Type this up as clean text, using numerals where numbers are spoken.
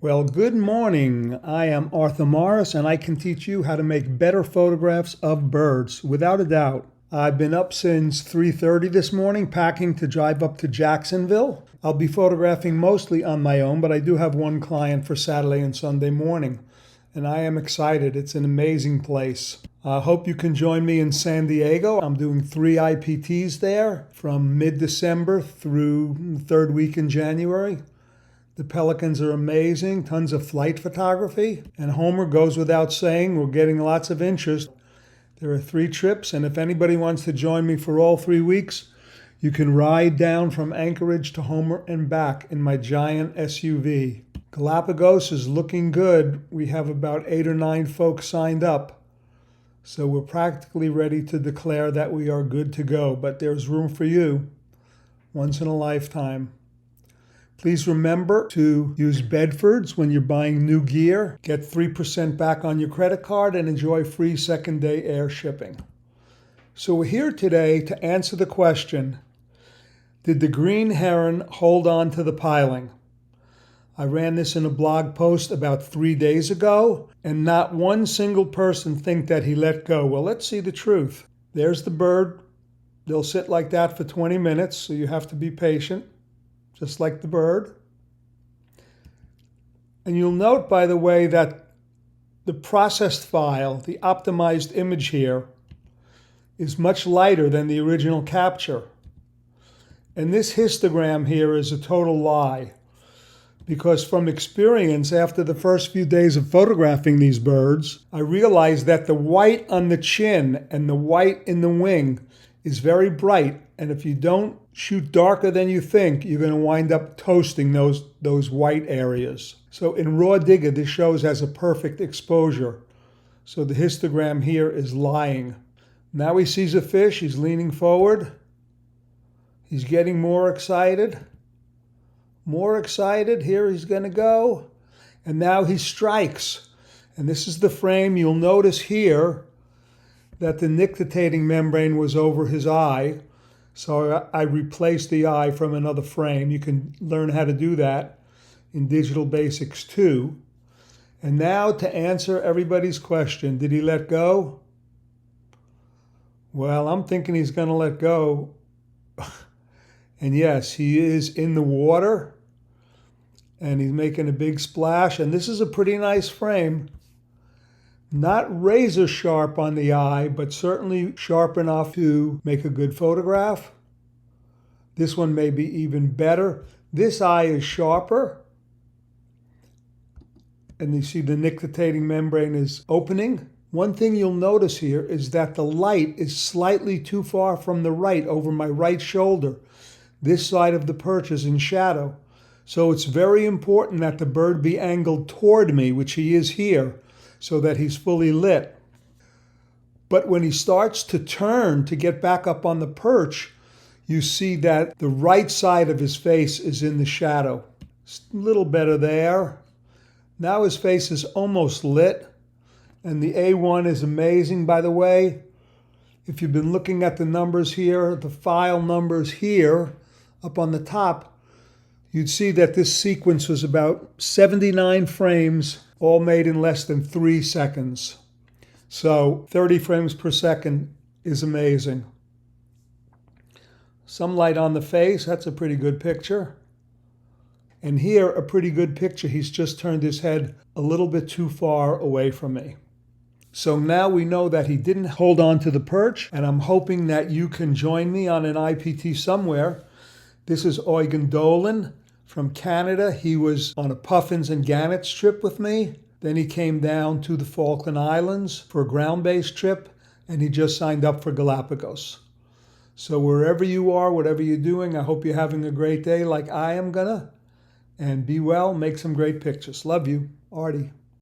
Well, good morning. I am Arthur Morris, and I can teach you how to make better photographs of birds, without a doubt. I've been up since 3:30 this morning, packing to drive up to Jacksonville. I'll be photographing mostly on my own, but I do have one client for Saturday and Sunday morning, and I am excited. It's an amazing place. I hope you can join me in San Diego. I'm doing 3 IPTs there from mid-December through the third week in January. The pelicans are amazing, tons of flight photography, and Homer goes without saying, we're getting lots of interest. There are 3 trips, and if anybody wants to join me for all 3 weeks, you can ride down from Anchorage to Homer and back in my giant SUV. Galapagos is looking good. We have about 8 or 9 folks signed up. So we're practically ready to declare that we are good to go, but there's room for you once in a lifetime. Please remember to use Bedfords when you're buying new gear. Get 3% back on your credit card and enjoy free second-day air shipping. So we're here today to answer the question, did the green heron hold on to the piling? I ran this in a blog post about 3 days ago, and not one single person think that he let go. Well, let's see the truth. There's the bird. They'll sit like that for 20 minutes, so you have to be patient, just like the bird. And you'll note, by the way, that the processed file, the optimized image here, is much lighter than the original capture. And this histogram here is a total lie, because from experience, after the first few days of photographing these birds, I realized that the white on the chin and the white in the wing is very bright, and if you don't shoot darker than you think, you're going to wind up toasting those white areas. So in raw digger, this shows as a perfect exposure. So the histogram here is lying. Now he sees a fish, he's leaning forward. He's getting more excited. More excited, here he's going to go. And now he strikes. And this is the frame. You'll notice here that the nictitating membrane was over his eye. So I replaced the eye from another frame. You can learn how to do that in Digital Basics 2. And now to answer everybody's question, did he let go? Well, I'm thinking he's going to let go. And yes, he is in the water, and he's making a big splash. And this is a pretty nice frame. Not razor sharp on the eye, but certainly sharp enough to make a good photograph. This one may be even better. This eye is sharper. And you see the nictitating membrane is opening. One thing you'll notice here is that the light is slightly too far from the right, over my right shoulder. This side of the perch is in shadow. So it's very important that the bird be angled toward me, which he is here, so that he's fully lit. But when he starts to turn to get back up on the perch, you see that the right side of his face is in the shadow. It's a little better there. Now his face is almost lit, and the A1 is amazing, by the way. If you've been looking at the numbers here, the file numbers here, up on the top, you'd see that this sequence was about 79 frames, all made in less than 3 seconds. So 30 frames per second is amazing. Some light on the face, that's a pretty good picture. And here, a pretty good picture. He's just turned his head a little bit too far away from me. So now we know that he didn't hold on to the perch, and I'm hoping that you can join me on an IPT somewhere. This is Eugen Dolan from Canada. He was on a puffins and gannets trip with me. Then he came down to the Falkland Islands for a ground-based trip, and he just signed up for Galapagos. So wherever you are, whatever you're doing, I hope you're having a great day like I am gonna. And be well, make some great pictures. Love you, Artie.